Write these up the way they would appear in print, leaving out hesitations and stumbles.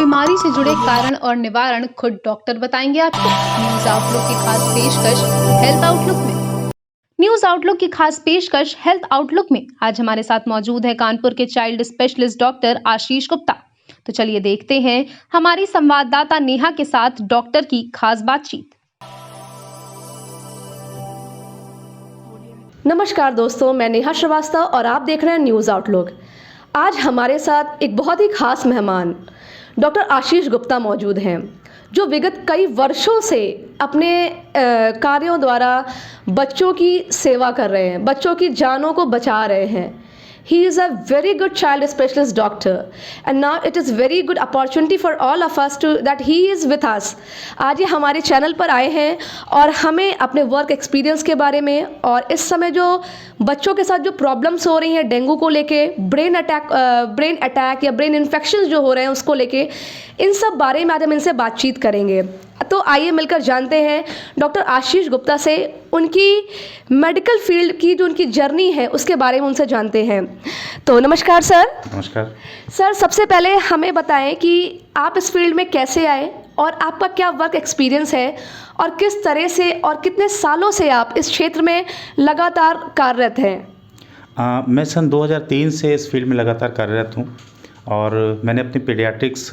बीमारी से जुड़े कारण और निवारण खुद डॉक्टर बताएंगे आपको। न्यूज आउटलुक की खास पेशकश हेल्थ आउटलुक में। न्यूज आउटलुक की खास पेशकश हेल्थ आउटलुक में आज हमारे साथ मौजूद है कानपुर के child specialist doctor Ashish Gupta. तो चलिए देखते हैं हमारी संवाददाता नेहा के साथ डॉक्टर की खास बातचीत। नमस्कार दोस्तों, मैं नेहा श्रीवास्तव और आप देख रहे हैं न्यूज़ आउटलुक। आज हमारे साथ एक बहुत ही खास मेहमान डॉक्टर आशीष गुप्ता मौजूद हैं, जो विगत कई वर्षों से अपने कार्यों द्वारा बच्चों की सेवा कर रहे हैं, बच्चों की जानों को बचा रहे हैं। He is a very good child specialist doctor and now it is very good opportunity for all of us to that he is with us। आज ये हमारे चैनल पर आए हैं और हमें अपने वर्क एक्सपीरियंस के बारे में और इस समय जो बच्चों के साथ जो प्रॉब्लम्स हो रही हैं डेंगू को लेके, ब्रेन अटैक या ब्रेन इन्फेक्शन जो हो रहे हैं उसको लेके, इन सब बारे में आज हम इनसे बातचीत करेंगे। तो आइए मिलकर जानते हैं डॉक्टर आशीष गुप्ता से उनकी मेडिकल फील्ड की जो उनकी जर्नी है उसके बारे में उनसे जानते हैं। तो नमस्कार सर। नमस्कार सर, सबसे पहले हमें बताएं कि आप इस फील्ड में कैसे आए और आपका क्या वर्क एक्सपीरियंस है और किस तरह से और कितने सालों से आप इस क्षेत्र में लगातार कार्यरत हैं। मैं सन 2003 से इस फील्ड में लगातार कार्यरत हूँ और मैंने अपनी paediatrics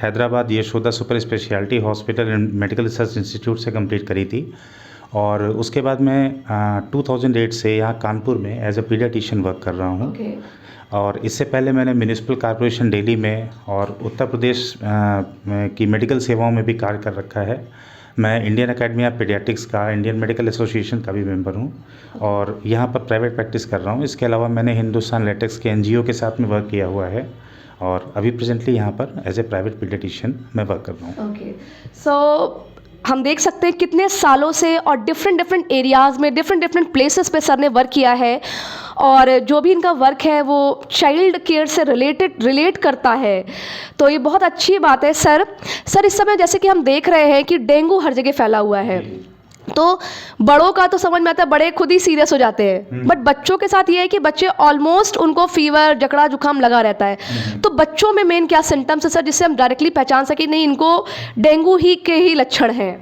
Hyderabad Yashoda super speciality hospital and medical research institute से कंप्लीट करी थी। और उसके बाद मैं 2008 से यहाँ कानपुर में एज ए पीडियाट्रिशियन वर्क कर रहा हूँ। और इससे पहले मैंने म्यूनिसिपल कॉर्पोरेशन दिल्ली में और उत्तर प्रदेश की मेडिकल सेवाओं में भी कार्य कर रखा है। मैं इंडियन एकेडमी ऑफ पीडियाट्रिक्स का, इंडियन मेडिकल एसोसिएशन का भी मेंबर हूँ और यहाँ पर प्राइवेट प्रैक्टिस कर रहा हूँ। इसके अलावा मैंने हिंदुस्तान लेटेक्स के एनजीओ के साथ में वर्क किया हुआ है और अभी प्रेजेंटली यहाँ पर एज ए प्राइवेट पीडियाट्रिशियन मैं वर्क कर रहा हूँ। ओके, सो हम देख सकते हैं कितने सालों से और डिफरेंट एरियाज़ में डिफरेंट प्लेसेस पे सर ने वर्क किया है और जो भी इनका वर्क है वो चाइल्ड केयर से रिलेट करता है। तो ये बहुत अच्छी बात है सर। इस समय जैसे कि हम देख रहे हैं कि डेंगू हर जगह फैला हुआ है, तो बड़ों का तो समझ में आता है, बड़े खुद ही सीरियस हो जाते हैं, बट बच्चों के साथ ये है कि बच्चे ऑलमोस्ट उनको फीवर, जकड़ा जुकाम लगा रहता है। तो बच्चों में मेन क्या सिम्टम्स है सर, जिससे हम डायरेक्टली पहचान सकें नहीं इनको डेंगू के ही लक्षण हैं?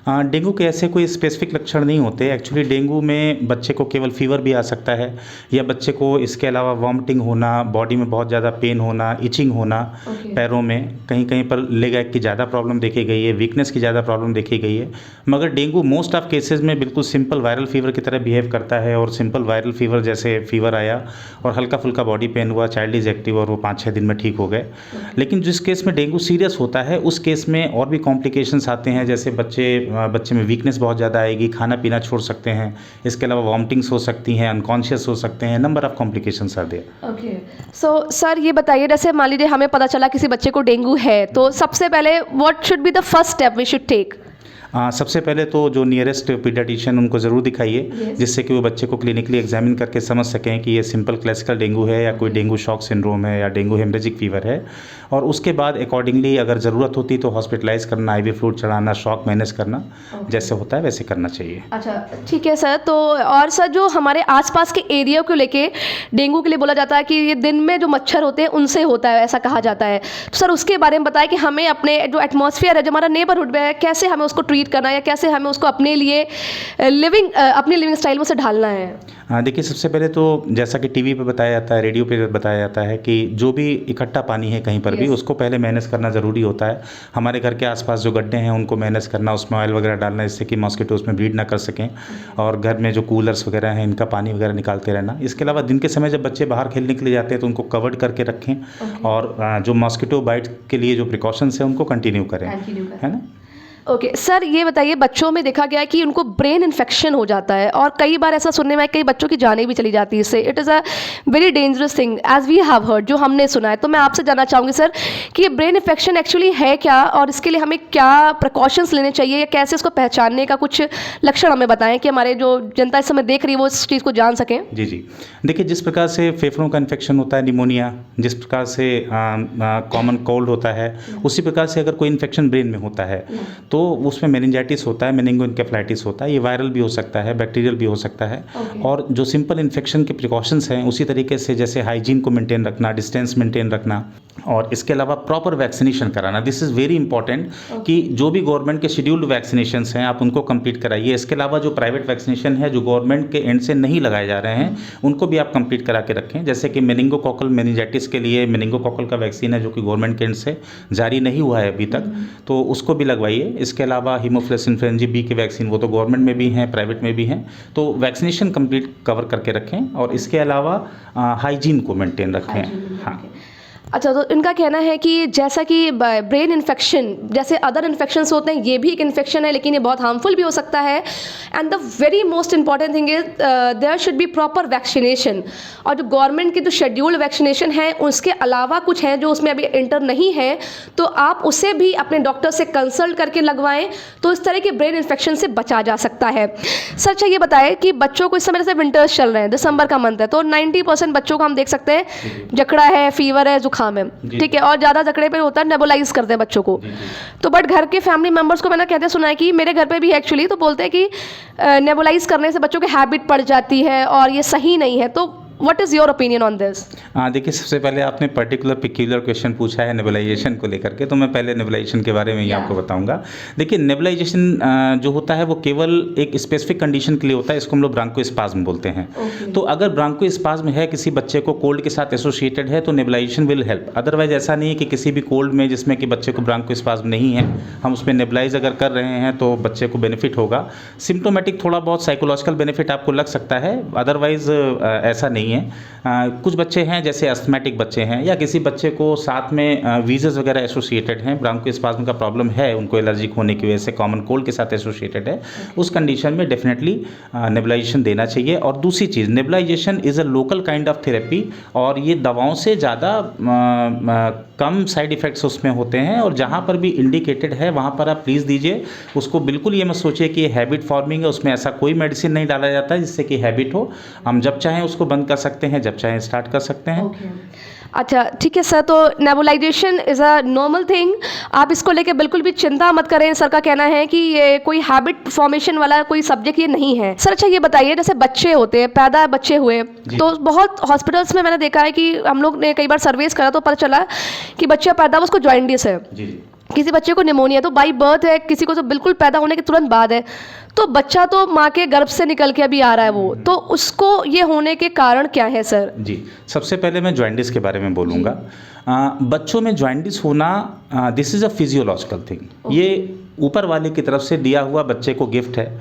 डेंगू के ऐसे कोई स्पेसिफिक लक्षण नहीं होते। एक्चुअली डेंगू में बच्चे को केवल फीवर भी आ सकता है या बच्चे को इसके अलावा वॉमिटिंग होना, बॉडी में बहुत ज़्यादा पेन होना, इचिंग होना, पैरों में कहीं कहीं पर लेग एक की ज़्यादा प्रॉब्लम देखी गई है, वीकनेस की ज़्यादा प्रॉब्लम देखी गई है। मगर डेंगू मोस्ट ऑफ केसेस में बिल्कुल सिंपल वायरल फीवर की तरह बिहेव करता है और सिंपल वायरल फीवर जैसे फीवर आया और हल्का फुल्का बॉडी पेन हुआ, चाइल्ड इज एक्टिव और वो 5-6 दिन में ठीक हो गए। लेकिन जिस केस में डेंगू सीरियस होता है उस केस में और भी कॉम्प्लिकेशंस आते हैं, जैसे बच्चे में वीकनेस बहुत ज़्यादा आएगी, खाना पीना छोड़ सकते हैं, इसके अलावा वॉमिटिंग्स हो सकती हैं, अनकॉन्शियस हो सकते हैं, number of complications are there. Okay, so sir ये बताइए, जैसे मान लीजिए हमें पता चला किसी बच्चे को डेंगू है, तो सबसे पहले what should be the first step we should take? सबसे पहले तो जो नियरेस्ट पीडियाट्रिशियन उनको ज़रूर दिखाइए, जिससे कि वो बच्चे को क्लिनिकली एग्जामिन करके समझ सकें कि ये सिंपल क्लासिकल डेंगू है या कोई डेंगू शॉक सिंड्रोम है या डेंगू हेमरेजिक फीवर है। और उसके बाद अकॉर्डिंगली अगर ज़रूरत होती तो हॉस्पिटलाइज करना, आईवी फ्लूइड चढ़ाना, शॉक मैनेज करना, जैसे होता है वैसे करना चाहिए। अच्छा, ठीक है सर। तो और सर जो हमारे आसपास के एरिया को लेके डेंगू के लिए बोला जाता है कि ये दिन में जो मच्छर होते हैं उनसे होता है, ऐसा कहा जाता है। तो सर उसके बारे में बताएं कि हमें अपने जो एटमॉस्फेयर है, जो हमारा नेबरहुड में है, कैसे हमें उसको ट्रीट करना है या कैसे हमें उसको अपने लिए अपनी लिविंग स्टाइल में से ढालना है? देखिए, सबसे पहले तो जैसा कि टीवी पे बताया जाता है, रेडियो पे बताया जाता है कि जो भी इकट्ठा पानी है कहीं पर भी उसको पहले मैनेज करना ज़रूरी होता है। हमारे घर के आसपास जो गड्ढे हैं उनको मैनेज करना, उसमें ऑयल वगैरह डालना जिससे कि मॉस्किटो उसमें ब्रीड ना कर सकें, और घर में जो कूलर्स वगैरह हैं इनका पानी वगैरह निकालते रहना। इसके अलावा दिन के समय जब बच्चे बाहर खेलने के लिए जाते हैं तो उनको कवर्ड करके रखें और जो मॉस्किटो बाइट के लिए जो प्रिकॉशंस हैं उनको कंटिन्यू करें, है ना। ओके, सर ये बताइए, बच्चों में देखा गया है कि उनको ब्रेन इन्फेक्शन हो जाता है और कई बार ऐसा सुनने में है कई बच्चों की जानें भी चली जाती है इससे। It is a very dangerous thing as we have heard, जो हमने सुना है। तो मैं आपसे जानना चाहूँगी सर कि ये ब्रेन इन्फेक्शन एक्चुअली है क्या और इसके लिए हमें क्या प्रिकॉशंस लेने चाहिए या कैसे इसको पहचानने का कुछ लक्षण हमें बताएं कि हमारे जो जनता इस समय देख रही है वो इस चीज़ को जान सकें। जी, देखिए, जिस प्रकार से फेफड़ों का इन्फेक्शन होता है, निमोनिया, जिस प्रकार से कॉमन कोल्ड होता है, उसी प्रकार से अगर कोई इन्फेक्शन ब्रेन में होता है तो उसमें मेनिंजाइटिस होता है, मेनिंगोइनकेफेलाइटिस होता है। ये वायरल भी हो सकता है, बैक्टीरियल भी हो सकता है। और जो सिंपल इन्फेक्शन के प्रिकॉशंस हैं उसी तरीके से, जैसे हाइजीन को मेंटेन रखना, डिस्टेंस मेंटेन रखना, और इसके अलावा प्रॉपर वैक्सीनेशन कराना, दिस इज़ वेरी इंपॉर्टेंट कि जो भी गवर्नमेंट के शेड्यूल्ड वैक्सीनेशंस हैं आप उनको कंप्लीट कराइए। इसके अलावा जो प्राइवेट वैक्सीनेशन है जो गवर्नमेंट के एंड से नहीं लगाए जा रहे हैं उनको भी आप कंप्लीट करा के रखें। जैसे कि मेनिंगोकोकल मेनिंजाइटिस के लिए मेनिंगोकोकल का वैक्सीन है जो कि गवर्नमेंट के एंड से जारी नहीं हुआ है अभी तक, तो उसको भी लगवाइए। इसके अलावा हीमोफिलस इन्फ्लुएंजा बी के वैक्सीन वो तो गवर्नमेंट में भी हैं, प्राइवेट में भी हैं, तो वैक्सीनेशन कंप्लीट कवर करके रखें। और इसके अलावा हाइजीन को मेंटेन रखें। हाँ, अच्छा, तो इनका कहना है कि जैसा कि ब्रेन इन्फेक्शन जैसे अदर इन्फेक्शंस होते हैं, ये भी एक इन्फेक्शन है लेकिन ये बहुत हार्मफुल भी हो सकता है। And the very most important thing is there should be proper vaccination. और जो गवर्नमेंट की जो शेड्यूल्ड वैक्सीनेशन है उसके अलावा कुछ हैं जो उसमें अभी इंटर नहीं है, तो आप उसे भी अपने डॉक्टर से कंसल्ट करके लगवाएं, तो इस तरह के ब्रेन इन्फेक्शन से बचा जा सकता है। सर अच्छा ये बताएं कि बच्चों को इस समय जैसे विंटर्स चल रहे हैं, दिसंबर का मंथ है, तो 90% बच्चों को हम देख सकते हैं जकड़ा है, फीवर है, जुकाम है, ठीक है, और ज़्यादा जकड़े पे होता है नेबुलाइज करते हैं बच्चों को। तो बट घर के फैमिली मेंबर्स को मैंने कहते सुना है कि मेरे घर पे भी एक्चुअली तो बोलते हैं कि नेबुलाइज करने से बच्चों की हैबिट पड़ जाती है और ये सही नहीं है, तो what is your opinion on this? देखिए, सबसे पहले आपने पिक्यूलर क्वेश्चन पूछा है नेबुलाइजेशन को लेकर के, तो मैं पहले नेबुलाइजेशन के बारे में ही आपको बताऊंगा। देखिए, नेबुलाइजेशन जो होता है वो केवल एक स्पेसिफिक कंडीशन के लिए होता है, इसको हम लोग ब्रांकोस्पाज्म बोलते हैं। तो अगर ब्रांकोस्पाज्म है, किसी बच्चे को कोल्ड के साथ एसोसिएटेड है, तो नेबुलाइजेशन विल हेल्प। अदरवाइज ऐसा नहीं है कि किसी भी कोल्ड में जिसमें कि बच्चे को ब्रांकोस्पाज्म नहीं है, हम उसमें नेबुलाइज अगर कर रहे हैं तो बच्चे को बेनिफिट होगा। सिम्टोमेटिक थोड़ा बहुत साइकोलॉजिकल बेनिफिट आपको लग सकता है, अदरवाइज ऐसा नहीं है। कुछ बच्चे हैं जैसे अस्थमैटिक बच्चे हैं या किसी बच्चे को साथ में वीज़ेस वगैरह एसोसिएटेड हैं, ब्रांकोस्पाज्म का प्रॉब्लम है उनको एलर्जिक होने की वजह से, कॉमन कोल्ड के साथ एसोसिएटेड है, उस कंडीशन में डेफिनेटली नेबुलाइजेशन देना चाहिए। और दूसरी चीज़, nebulization is a local kind of therapy और ये दवाओं से ज़्यादा कम साइड इफ़ेक्ट्स उसमें होते हैं, और जहाँ पर भी इंडिकेटेड है वहाँ पर आप प्लीज़ दीजिए उसको। बिल्कुल ये मत सोचिए कि ये हैबिट फॉर्मिंग है, उसमें ऐसा कोई मेडिसिन नहीं डाला जाता है जिससे कि हैबिट हो। हम जब चाहें उसको बंद कर सकते हैं, जब चाहें स्टार्ट कर सकते हैं। अच्छा ठीक है सर, तो nebulisation is a normal thing, आप इसको लेके बिल्कुल भी चिंता मत करें। सर का कहना है कि ये कोई हैबिट फॉर्मेशन वाला कोई सब्जेक्ट ये नहीं है। सर अच्छा ये बताइए, जैसे बच्चे होते हैं, पैदा बच्चे हुए, तो बहुत हॉस्पिटल्स में मैंने देखा है कि हम लोग ने कई बार सर्वेस करा तो पता चला कि बच्चा पैदा हुआ उसको जॉइंडिस है, किसी बच्चे को निमोनिया तो बाई बर्थ है, किसी को तो बिल्कुल पैदा होने के तुरंत बाद है। तो बच्चा तो माँ के गर्भ से निकल के अभी आ रहा है वो, तो उसको ये होने के कारण क्या है सर? जी, सबसे पहले मैं जॉइंडिस के बारे में बोलूँगा। बच्चों में जॉइंडिस होना this is a physiological thing, ये ऊपर वाले की तरफ से दिया हुआ बच्चे को गिफ्ट है।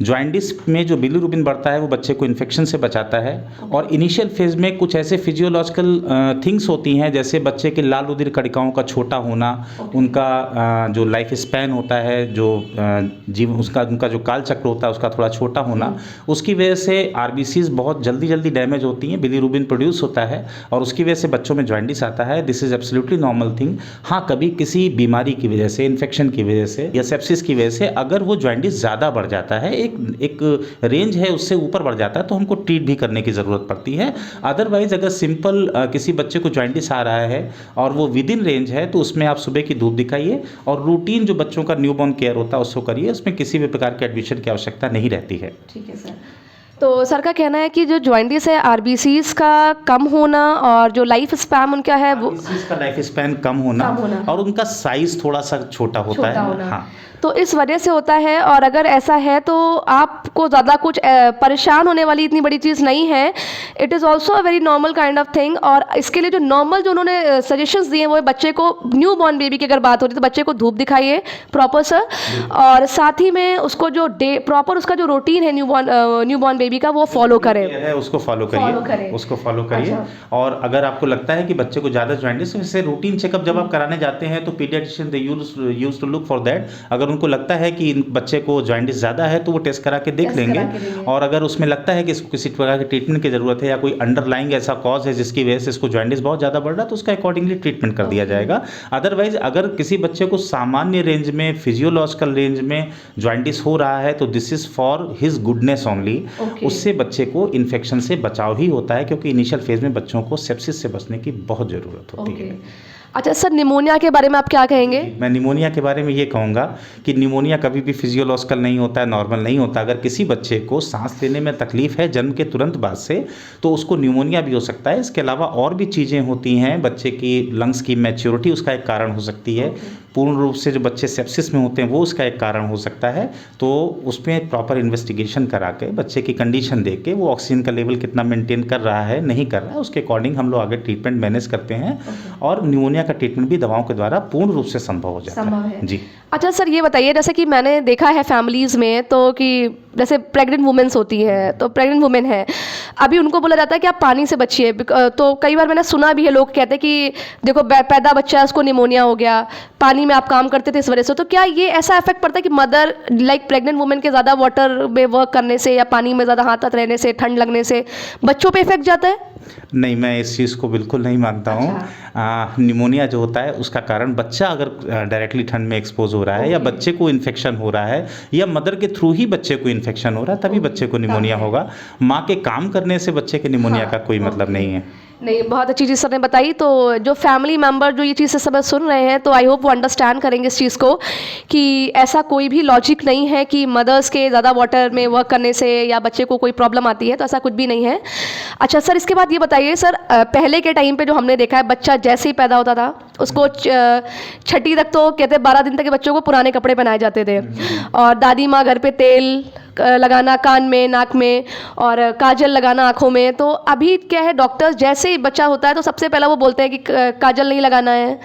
जॉइंडिस में जो बिलीरुबिन बढ़ता है वो बच्चे को इन्फेक्शन से बचाता है। और इनिशियल फेज में कुछ ऐसे फिजियोलॉजिकल थिंग्स होती हैं, जैसे बच्चे के लाल रुधिर कणिकाओं का छोटा होना, उनका जो लाइफ स्पैन होता है, जो जीवन उनका जो काल चक्र होता है उसका थोड़ा छोटा होना, उसकी वजह से आरबीसीज बहुत जल्दी डेमेज होती हैं, बिलीरुबिन प्रोड्यूस होता है और उसकी वजह से बच्चों में जॉइंडिस आता है। This is absolutely normal thing. हाँ, कभी किसी बीमारी की वजह से, इन्फेक्शन की वजह से या सेप्सिस की वजह से अगर वो जॉइंडिस ज़्यादा बढ़ जाता है, एक रेंज है उससे ऊपर बढ़ जाता है, तो हमको ट्रीट भी करने की ज़रूरत पड़ती है। अदरवाइज अगर सिंपल किसी बच्चे को जॉइंडिस आ रहा है और वो विद इन रेंज है, तो उसमें आप सुबह की धूप दिखाइए और रूटीन जो बच्चों का न्यूबॉर्न केयर होता है उसको करिए, उसमें किसी भी प्रकार के एडमिशन की आवश्यकता नहीं रहती है। ठीक है सर। तो सर का कहना है कि जो जॉइंडिस है, आरबीसीज का कम होना और जो लाइफ स्पैन उनका है वो, आरबीसीज का लाइफ स्पैन कम होना और उनका साइज थोड़ा सा छोटा होता है। हाँ, तो इस वजह से होता है। और अगर ऐसा है तो आपको ज़्यादा कुछ परेशान होने वाली इतनी बड़ी चीज़ नहीं है। It is also a very normal kind of thing. और इसके लिए जो नॉर्मल जो उन्होंने सजेशंस दिए वो बच्चे को, न्यू बॉर्न बेबी की अगर बात हो रही है तो बच्चे को धूप दिखाइए प्रॉपर सर, और साथ ही में उसको जो प्रॉपर उसका जो रूटीन है न्यू बॉर्न बेबी का वो फॉलो करें, उसको फॉलो करिए। और अगर आपको लगता है कि बच्चे को ज़्यादा जॉइंडिस, इससे रूटीन चेकअप जब आप कराने जाते हैं तो paediatrician they use to look for that. अगर उनको लगता है कि बच्चे को जॉइंडिस ज़्यादा है तो वो टेस्ट करा के देख लेंगे, और अगर उसमें लगता है कि इसको किसी प्रकार के ट्रीटमेंट की ज़रूरत है या कोई अंडरलाइंग ऐसा कॉज है जिसकी वजह से इसको जॉइंडिस बहुत ज़्यादा बढ़ रहा है, तो उसका अकॉर्डिंगली ट्रीटमेंट कर दिया जाएगा। अदरवाइज अगर किसी बच्चे को सामान्य रेंज में, फिजियोलॉजिकल रेंज में जॉइंडिस हो रहा है तो this is for his goodness only. उससे बच्चे को इन्फेक्शन से बचाव ही होता है, क्योंकि इनिशियल फेज में बच्चों को सेप्सिस से बचने की बहुत ज़रूरत होती है। अच्छा सर, निमोनिया के बारे में आप क्या कहेंगे? मैं निमोनिया के बारे में ये कहूँगा कि निमोनिया कभी भी फिजियोलॉजिकल नहीं होता है, नॉर्मल नहीं होता। अगर किसी बच्चे को सांस लेने में तकलीफ है जन्म के तुरंत बाद से, तो उसको निमोनिया भी हो सकता है। इसके अलावा और भी चीज़ें होती हैं, बच्चे की लंग्स की मैच्योरिटी उसका एक कारण हो सकती है। पूर्ण रूप से जो बच्चे सेप्सिस में होते हैं वो उसका एक कारण हो सकता है। तो उसमें प्रॉपर इन्वेस्टिगेशन करा के बच्चे की कंडीशन देख के वो ऑक्सीजन का लेवल कितना मेंटेन कर रहा है, नहीं कर रहा है, उसके अकॉर्डिंग हम लोग आगे ट्रीटमेंट मैनेज करते हैं। और निमोनिया का ट्रीटमेंट भी दवाओं के द्वारा पूर्ण रूप से संभव हो जाता है। जी। अच्छा सर, ये बताइए, जैसे कि मैंने देखा है फैमिलीज़ में तो कि जैसे प्रेग्नेंट वुमेन्स होती है, तो प्रेग्नेंट वुमेन है, अभी उनको बोला जाता है कि आप पानी से बचिए। तो कई बार मैंने सुना भी है, लोग कहते हैं कि देखो पैदा बच्चा है उसको निमोनिया हो गया, पानी में आप काम करते थे इस वजह से। तो क्या ये ऐसा इफेक्ट पड़ता है कि मदर लाइक प्रेग्नेंट वुमेन के ज़्यादा वाटर में वर्क करने से या पानी में ज़्यादा हाथ रहने से, ठंड लगने से बच्चों पे इफेक्ट जाता है? नहीं, मैं इस चीज़ को बिल्कुल नहीं मानता हूँ। निमोनिया जो होता है उसका कारण बच्चा अगर डायरेक्टली ठंड में एक्सपोज हो रहा है या बच्चे को इन्फेक्शन हो रहा है या मदर के थ्रू ही बच्चे को इन्फेक्शन हो रहा है, तभी बच्चे को निमोनिया होगा। माँ के काम करने से बच्चे के निमोनिया का कोई मतलब नहीं है। नहीं, बहुत अच्छी चीज़ सर ने बताई। तो जो फैमिली मेम्बर जो ये चीज़ सब सुन रहे हैं, तो आई होप वो अंडरस्टैंड करेंगे इस चीज़ को कि ऐसा कोई भी लॉजिक नहीं है कि मदर्स के ज़्यादा वाटर में वर्क करने से या बच्चे को कोई प्रॉब्लम आती है, तो ऐसा कुछ भी नहीं है। अच्छा सर, इसके बाद ये बताइए सर, पहले के टाइम पे जो हमने देखा है, बच्चा जैसे ही पैदा होता था उसको छठी तक, तो कहते 12 दिन तक के बच्चों को पुराने कपड़े पहनाए जाते थे, और दादी माँ घर पे तेल लगाना कान में, नाक में, और काजल लगाना आँखों में। तो अभी क्या है, डॉक्टर्स जैसे ही बच्चा होता है तो सबसे पहला वो बोलते हैं कि काजल नहीं लगाना है,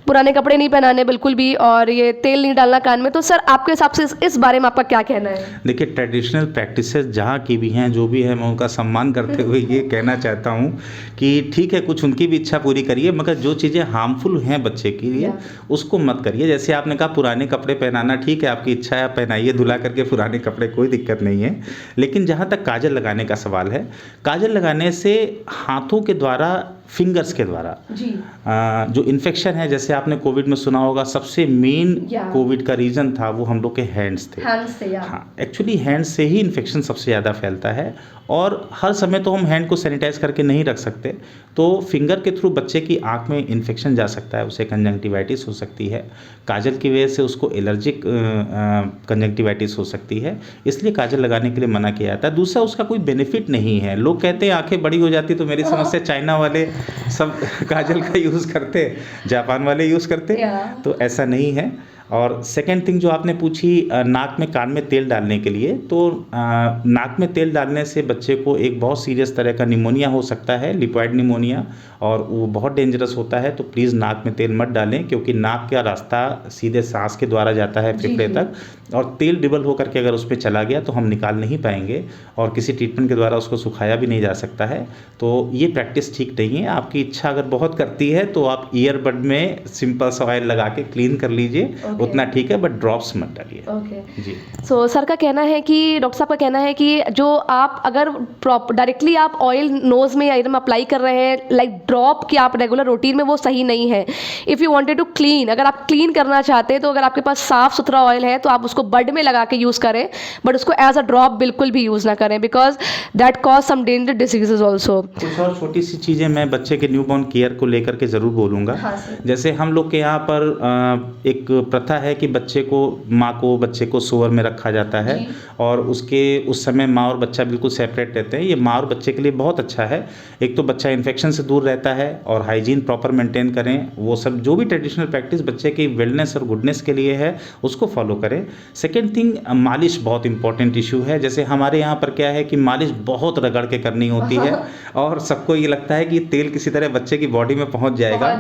पुराने कपड़े नहीं पहनाने बिल्कुल भी, और ये तेल नहीं डालना कान में। तो सर आपके हिसाब से इस बारे में आपका क्या कहना है? देखिए, ट्रेडिशनल प्रैक्टिसेस जहाँ की भी हैं, जो भी है, मैं उनका सम्मान करते हुए ये कहना चाहता हूँ कि ठीक है, कुछ उनकी भी इच्छा पूरी करिए, मगर जो चीज़ें हार्मफुल हैं बच्चे के लिए उसको मत करिए। जैसे आपने कहा पुराने कपड़े पहनाना, ठीक है, आपकी इच्छा है, आप पहनाइए धुला करके पुराने कपड़े, कोई दिक्कत नहीं है। लेकिन जहाँ तक काजल लगाने का सवाल है, काजल लगाने से हाथों के द्वारा, फिंगर्स के द्वारा जो इन्फेक्शन है, जैसे आपने कोविड में सुना होगा, सबसे मेन कोविड का रीज़न था वो हम लोग के हैंड्स थे। हाँ, एक्चुअली हैंड्स से ही इन्फेक्शन सबसे ज़्यादा फैलता है, और हर समय तो हम हैंड को सैनिटाइज करके नहीं रख सकते, तो फिंगर के थ्रू बच्चे की आँख में इन्फेक्शन जा सकता है, उसे कंजंक्टिवाइटिस हो सकती है। काजल की वजह से उसको एलर्जिक कंजंक्टिवाइटिस हो सकती है, इसलिए काजल लगाने के लिए मना किया जाता है। दूसरा, उसका कोई बेनिफिट नहीं है। लोग कहते हैं आंखें बड़ी हो जाती, तो मेरी समझ से चाइना वाले सब काजल का यूज़ करते, जापान वाले यूज़ करते, तो ऐसा नहीं है। और सेकेंड थिंग जो आपने पूछी, नाक में कान में तेल डालने के लिए, तो नाक में तेल डालने से बच्चे को एक बहुत सीरियस तरह का निमोनिया हो सकता है, लिपॉइड निमोनिया, और वो बहुत डेंजरस होता है। तो प्लीज़ नाक में तेल मत डालें, क्योंकि नाक का रास्ता सीधे सांस के द्वारा जाता है फेफड़े तक, और तेल डिबल होकर के अगर उस पर चला गया तो हम निकाल नहीं पाएंगे, और किसी ट्रीटमेंट के द्वारा उसको सुखाया भी नहीं जा सकता है। तो ये प्रैक्टिस ठीक नहीं है। आपकी इच्छा अगर बहुत करती है तो आप ईयरबड में सिंपल सा ऑयल लगा के क्लीन कर लीजिए, उतना ठीक है, बट ड्रॉप्स मत डालिए। जी। सो सर का कहना है कि, डॉक्टर साहब का कहना है कि जो आप अगर डायरेक्टली आप ऑयल नोज में या ईयर में अप्लाई कर रहे हैं, लाइक ड्रॉप कि आप रेगुलर रूटीन में, वो सही नहीं है। If you wanted to clean, अगर आप क्लीन करना चाहते हैं, तो अगर आपके पास साफ सुथरा ऑयल है तो आप उसको बड में लगा के यूज़ करें, बट उसको एज अ ड्रॉप बिल्कुल भी यूज़ ना करें, because that cause some danger diseases also. कुछ और छोटी सी चीज़ें मैं बच्चे के न्यूबॉर्न केयर को लेकर के ज़रूर बोलूँगा। जैसे हम लोग के यहाँ पर एक प्रथा है कि बच्चे को, माँ को बच्चे को सोअर में रखा जाता है, और उस समय माँ और बच्चा बिल्कुल सेपरेट रहते हैं। ये माँ और बच्चे के लिए बहुत अच्छा है। एक तो बच्चा इन्फेक्शन से दूर रहता है, और हाइजीन प्रॉपर मेंटेन करें, वो सब जो भी ट्रेडिशनल प्रैक्टिस बच्चे की वेलनेस और गुडनेस के लिए है उसको फॉलो करें। सेकेंड थिंग, मालिश बहुत इंपॉर्टेंट इशू है। जैसे हमारे यहाँ पर क्या है कि मालिश बहुत रगड़ के करनी होती है, और सबको ये लगता है कि तेल किसी तरह बच्चे की बॉडी में पहुँच जाएगा।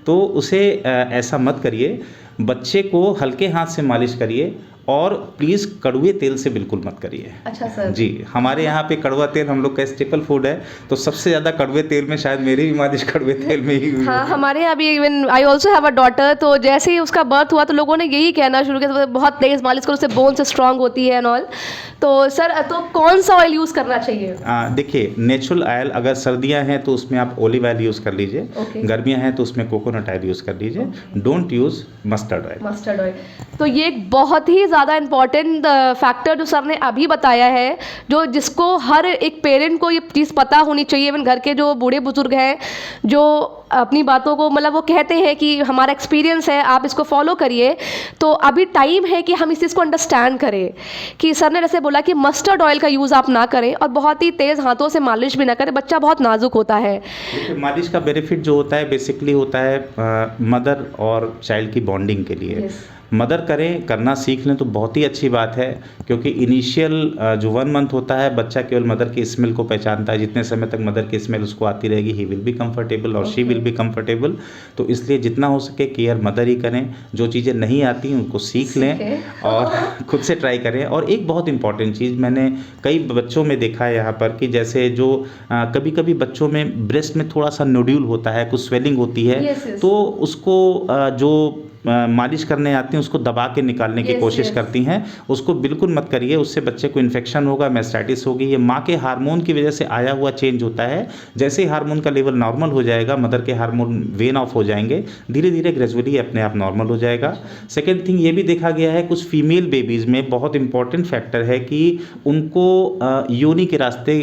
तो उसे ऐसा मत करिए। बच्चे को हल्के हाथ से मालिश करिए, और प्लीज़ कड़वे तेल से बिल्कुल मत करिए। अच्छा सर। जी, हमारे यहाँ पे कड़वा तेल हम लोग का स्टेपल फूड है, तो सबसे ज़्यादा कड़वे तेल में शायद मेरी भी मालिश कड़वे तेल में ही हुई। हाँ, हमारे यहाँ भी, even I also have a daughter, तो जैसे ही उसका बर्थ हुआ तो लोगों ने यही कहना शुरू किया, तो बहुत तेज़ मालिश करो, उससे बोन से स्ट्रांग होती है एंड ऑल। तो सर, तो कौन सा ऑयल यूज़ करना चाहिए? देखिए, नेचुरल ऑयल, अगर सर्दियाँ हैं तो उसमें आप ओलिव ऑयल यूज़ कर लीजिए, गर्मियाँ हैं तो उसमें कोकोनट ऑयल यूज़ कर लीजिए। Don't use mustard oil. तो ये एक बहुत ही ज़्यादा इंपॉर्टेंट फैक्टर जो सर ने अभी बताया है, जो जिसको हर एक पेरेंट को ये चीज़ पता होनी चाहिए। इवन घर के जो बूढ़े बुजुर्ग हैं, जो अपनी बातों को मतलब वो कहते हैं कि हमारा एक्सपीरियंस है, आप इसको फॉलो करिए, तो अभी टाइम है कि हम इस चीज़ को अंडरस्टैंड करें कि सर ने जैसे बोला कि मस्टर्ड ऑयल का यूज़ आप ना करें और बहुत ही तेज़ हाथों से मालिश भी ना करें, बच्चा बहुत नाजुक होता है। देखिए, मालिश का बेनिफिट जो होता है बेसिकली होता है मदर और चाइल्ड की बॉन्डिंग के लिए। मदर करें, करना सीख लें तो बहुत ही अच्छी बात है, क्योंकि इनिशियल जो 1 मंथ होता है बच्चा केवल मदर की स्मेल को पहचानता है। जितने समय तक मदर की स्मेल उसको आती रहेगी ही विल बी कंफर्टेबल और शी विल बी कंफर्टेबल। तो इसलिए जितना हो सके केयर मदर ही करें, जो चीज़ें नहीं आती उनको सीख लें और खुद से ट्राई करें। और एक बहुत इंपॉर्टेंट चीज़ मैंने कई बच्चों में देखा है यहाँ पर कि जैसे जो कभी कभी बच्चों में ब्रेस्ट में थोड़ा सा नोड्यूल होता है, कुछ स्वेलिंग होती है, तो उसको जो मालिश करने आती हैं उसको दबा के निकालने की कोशिश करती हैं। उसको बिल्कुल मत करिए, उससे बच्चे को इन्फेक्शन होगा, मैस्टाइटिस होगी। ये माँ के हार्मोन की वजह से आया हुआ चेंज होता है। जैसे ही हार्मोन का लेवल नॉर्मल हो जाएगा, मदर के हार्मोन वेन ऑफ हो जाएंगे, धीरे धीरे ग्रेजुअली अपने आप नॉर्मल हो जाएगा। सेकेंड थिंग ये भी देखा गया है कुछ फीमेल बेबीज़ में बहुत इंपॉर्टेंट फैक्टर है कि उनको योनि के रास्ते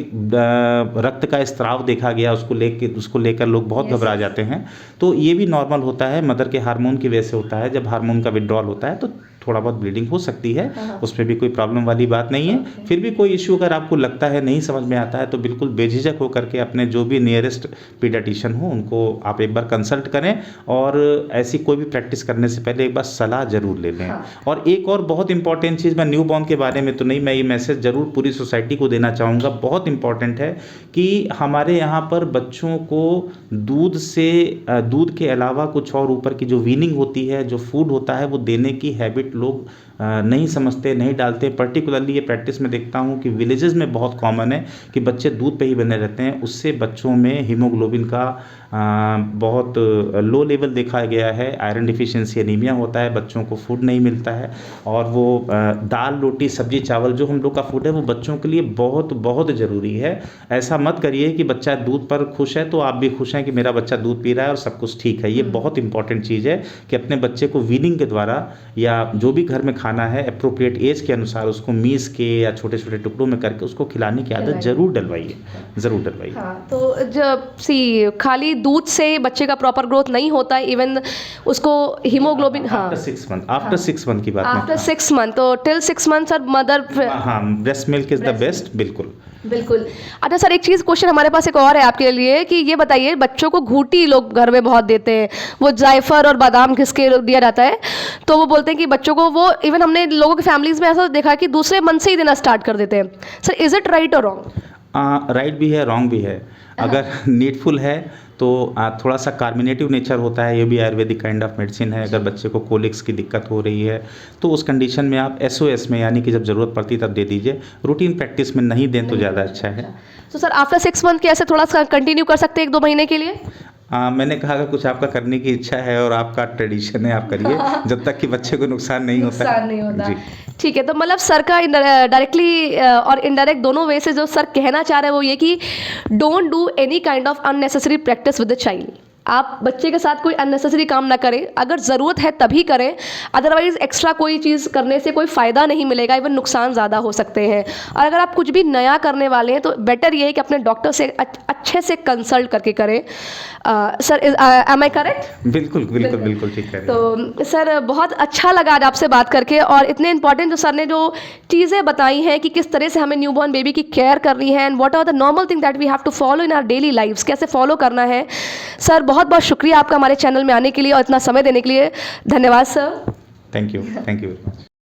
रक्त का स्त्राव देखा गया, उसको लेकर लोग बहुत घबरा जाते हैं। तो ये भी नॉर्मल होता है, मदर के हार्मोन की वजह से होता है। जब हार्मोन का विड्रॉल होता है तो थोड़ा बहुत ब्लीडिंग हो सकती है, उसमें भी कोई प्रॉब्लम वाली बात नहीं है। फिर भी कोई इश्यू अगर आपको लगता है नहीं समझ में आता है तो बिल्कुल बेझिझक होकर के अपने जो भी नियरेस्ट पीडियाट्रिशियन हो उनको आप एक बार कंसल्ट करें, और ऐसी कोई भी प्रैक्टिस करने से पहले एक बार सलाह जरूर ले लें। और एक और बहुत इंपॉर्टेंट चीज़, मैं न्यू बॉर्न के बारे में तो नहीं, मैं ये मैसेज जरूर पूरी सोसाइटी को देना चाहूँगा, बहुत इंपॉर्टेंट है कि हमारे यहाँ पर बच्चों को दूध के अलावा कुछ और ऊपर की जो वीनिंग होती है, जो फूड होता है, वो देने की हैबिट लोग नहीं समझते, नहीं डालते। पर्टिकुलरली ये प्रैक्टिस में देखता हूँ कि विलेजेस में बहुत कॉमन है कि बच्चे दूध पे ही बने रहते हैं। उससे बच्चों में हीमोग्लोबिन का बहुत लो लेवल देखा गया है, आयरन डिफिशिएंसी एनीमिया होता है, बच्चों को फूड नहीं मिलता है। और वो दाल रोटी सब्जी चावल जो हम लोग का फूड है वो बच्चों के लिए बहुत बहुत ज़रूरी है। ऐसा मत करिए कि बच्चा दूध पर खुश है तो आप भी खुश हैं कि मेरा बच्चा दूध पी रहा है और सब कुछ ठीक है। ये बहुत इंपॉर्टेंट चीज़ है कि अपने बच्चे को वीनिंग के द्वारा या जो भी घर में खाना है अप्रोप्रिएट एज के अनुसार उसको मीस के या छोटे छोटे टुकड़ों में करके उसको खिलाने की आदत जरूर डलवाइए, ज़रूर डलवाइए। हाँ, तो जब खाली दूध से बच्चे का प्रॉपर ग्रोथ नहीं होता है, इवन उसको हीमोग्लोबिन आफ्टर 6 मंथ की बात आफ्टर 6 मंथ, तो टिल 6 मंथ सर मदर, हाँ, breast milk is the best. बिल्कुल। अच्छा सर, एक चीज़ क्वेश्चन हमारे पास एक और है आपके लिए कि ये बताइए, बच्चों को घूटी लोग घर में बहुत देते हैं, वो जायफल और बादाम घिस के दिया जाता है, तो वो बोलते हैं कि बच्चों को वो, इवन हमने लोगों की फैमिलीज में ऐसा देखा है कि दूसरे मन से ही देना स्टार्ट कर देते हैं। सर, इज़ इट राइट और रॉन्ग? राइट भी है, रॉन्ग भी है। अगर नीडफुल है तो थोड़ा सा कार्मिनेटिव नेचर होता है, ये भी आयुर्वेदिक काइंड ऑफ मेडिसिन है। अगर बच्चे को कोलिक्स की दिक्कत हो रही है तो उस कंडीशन में आप SOS में, यानी कि जब ज़रूरत पड़ती तब दे दीजिए, रूटीन प्रैक्टिस में नहीं दें तो ज़्यादा अच्छा है। तो सर आफ्टर 6 मंथ के ऐसे थोड़ा सा कंटिन्यू कर सकते हैं 1-2 महीने के लिए? मैंने कहा अगर कुछ आपका करने की इच्छा है और आपका ट्रेडिशन है आप करिए, जब तक कि बच्चे को नुकसान नहीं होता। जी, ठीक है। तो मतलब सर का डायरेक्टली और इनडायरेक्ट दोनों वे से जो सर कहना चाह रहे हैं वो ये कि don't do any kind of unnecessary practice with the child. आप बच्चे के साथ कोई अननेसेसरी काम ना करें, अगर ज़रूरत है तभी करें, अदरवाइज़ एक्स्ट्रा कोई चीज़ करने से कोई फ़ायदा नहीं मिलेगा, इवन नुकसान ज़्यादा हो सकते हैं। और अगर आप कुछ भी नया करने वाले हैं तो बेटर ये है कि अपने डॉक्टर से अच्छे से कंसल्ट करके करें। Sir, am I correct? बिल्कुल ठीक है। तो सर, बहुत अच्छा लगा आज आपसे बात करके, और इतने इंपॉर्टेंट जो सर ने जो चीज़ें बताई हैं कि किस तरह से हमें न्यूबॉर्न बेबी की केयर करनी है and what are the normal thing that we have to follow in our daily lifes, कैसे फॉलो करना है। सर, बहुत बहुत शुक्रिया आपका हमारे चैनल में आने के लिए और इतना समय देने के लिए। धन्यवाद sir. Thank you very much.